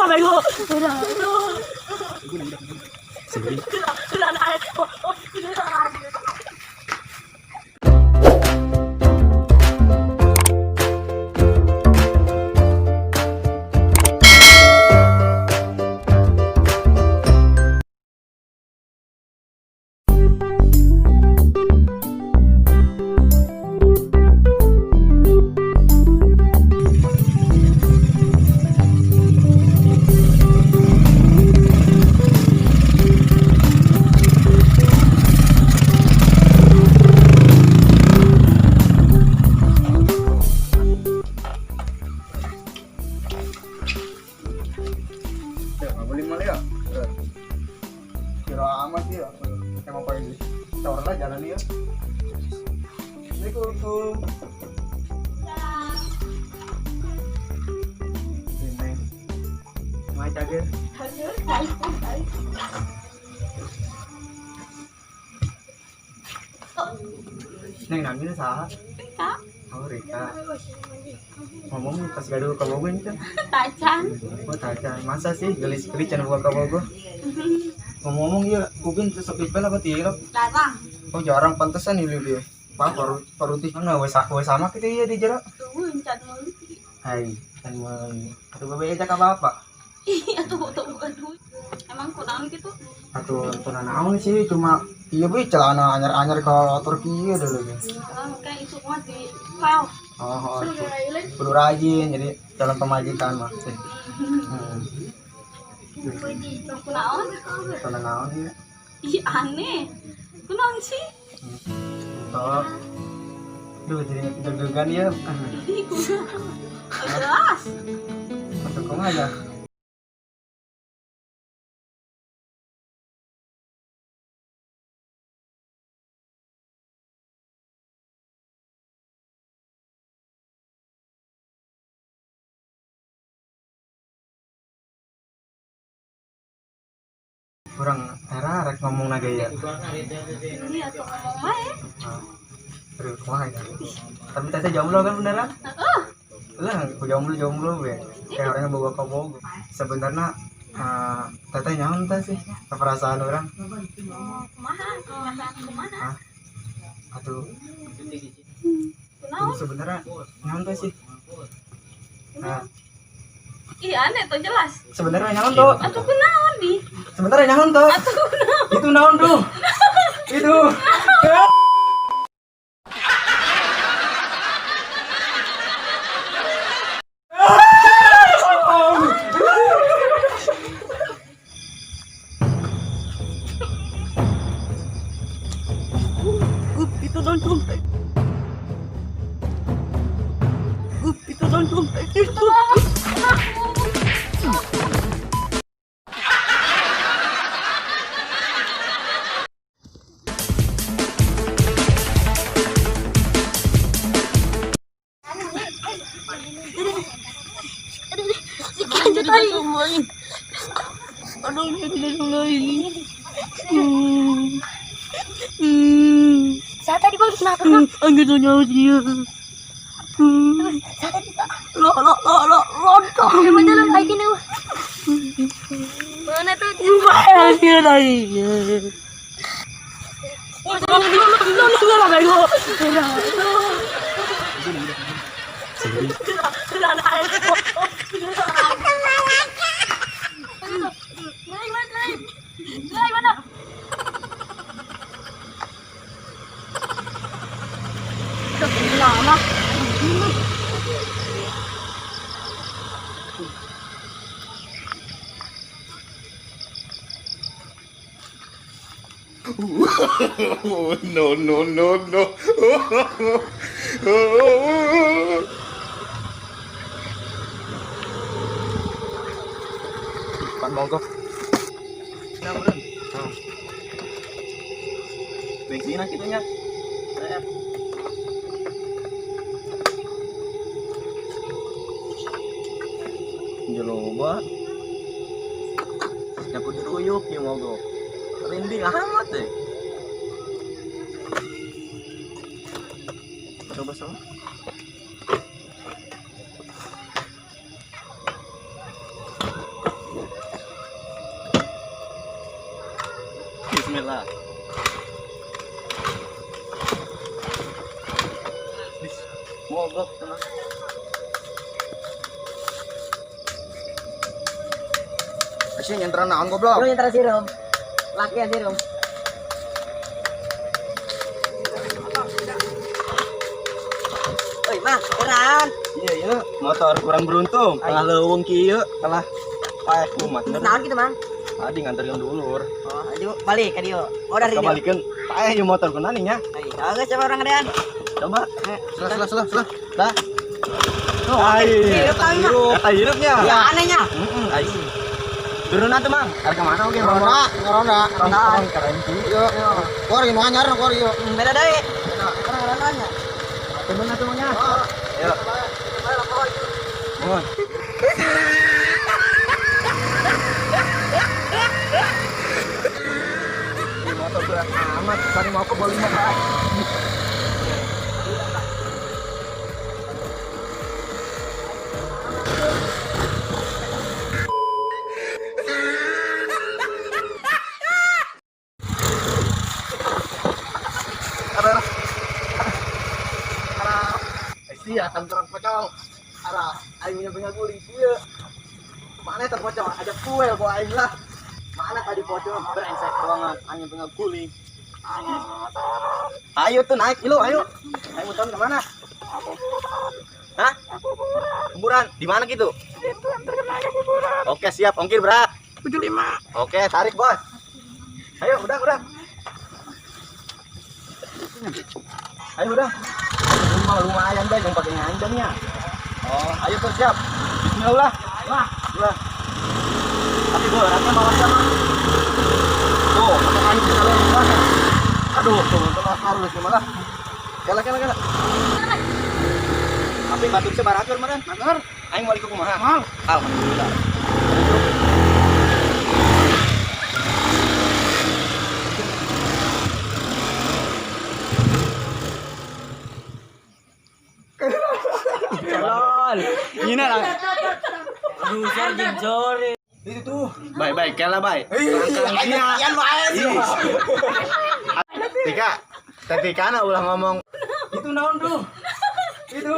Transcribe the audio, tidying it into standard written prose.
bego. Amat ya, emang paling cawer lah jalan ya. Assalamualaikum. Ini, mai cager. Neng nangis sah? Rika. Oh Rika. Ngomong pas gaduh ke Bogo ini kan? Tacan. Oh tacan, masa sih gelis-gelis can buka ke Bogo? Ngomong ya, Upin terus ipel apa tiap? Larang. Oh jarang pantesan ini dia. Pak paruti mana wes sama kita ya di jarak. Tuh encat mulu. Hai, kan mau. Aduh babe aja apa? Iya tuh bukan duit. Emang kurang gitu. Atuh naon sih cuma iya bu celana anyar-anyar ke Turki ya dulu. Sekarang kayak itu mah di file. Oh, perlu rajin jadi dalam pemajikan mah. Kunaon? Tenang naon ya. Ih aneh. Kunaon sih? Oh. Duh jadi deg-degan ya. Ih kunaon? Jelas. Masuk kong aja. Kurang era rek ngomong naga ya. Iya tuh ngomong bae. Aduh, kumaha ya. Tapi tete jomblo kan beneran? Lah, aku jomblo be. Kayak orang yang bawa ke Bogor. Sebenarnya tete nyaman teh sih keperasaan orang. Kumaha? Aduh, Kunaon? sebenarnya nyaman teh sih. Ih aneh tuh jelas. Sebenarnya nyaman tuh. Atuh kunaon di? Sebenarnya nyaman tuh. Atuh kunaon? Itu naon tuh. Itu. Itu don dompet. Itu don dompet. Itu. Aduh, ini mulai. Saya tadi baru kenapa? Angin tuh nyawa dia. Saya tadi tak. Lontong. Coba jalan kayak gini. Mana tuh? Dia lagi. Lama. No. Pak mogok. Ya, Bun. Bensin kita nya. Jeloba. Nyaku diruyuk ya mogok. Rinding amat deh. Coba sama. lah. Mogok teman. Asyik nyentran naon goblok. Lu nyentra sirum. Laki ya sirum. Oi, Mang, keren. Iya, iya, motor kurang beruntung. Kalah leuweung kieu, kalah paeh kumat. Naon gitu, Mang? Tadi nganterin dulur. Oh, ayo balik ke dia. Oh, dari dia. Kebalikeun paeh ieu motor kunani nya. Ayo, coba orang gedean. Coba. Selah. Dah. Oh, hirup kali mah. Kata hirupnya. Ya anehnya. Ai. Turun atuh, Mang. Harga mana oge, Mang? Ronda. Keren sih. Yuk. Kori nu anyar kori yuk. Beda deui. Orang nanya. Turun atuh, Mang. Ayo. Mohon. Ini motor berat amat, tadi mau ke bali mah. Iya, tentang pocong. Arah, aing punya guling ieu. Mana teh pocong? Ajak kue bawa aing lah. Mana tadi pocong? Brengsek banget, aing punya guling. Ayo tuh naik dulu, ayo. Aing mau ke mana? Hah? Kuburan. Di mana gitu? Oke, siap. Ongkir berapa? 75. Oke, tarik, Bos. Ayo, udah. Ayo udah. Lumayan deh yang pakai nganjangnya. Oh, ayo tuh siap. Bismillah. Wah. Tapi beratnya malah sama. Tuh, pakai anjing kalau di mana. Aduh, tuh harus gimana? Kala. Tapi batur sebarakeun meureun, matur. Aing mau ikut kumaha? Mal. Alhamdulillah. Lol. Ini lah. Aduh, sorry. Itu tuh. Baik, kela baik. Yan wae. Tika na ulah ngomong. Itu naon tuh? Itu.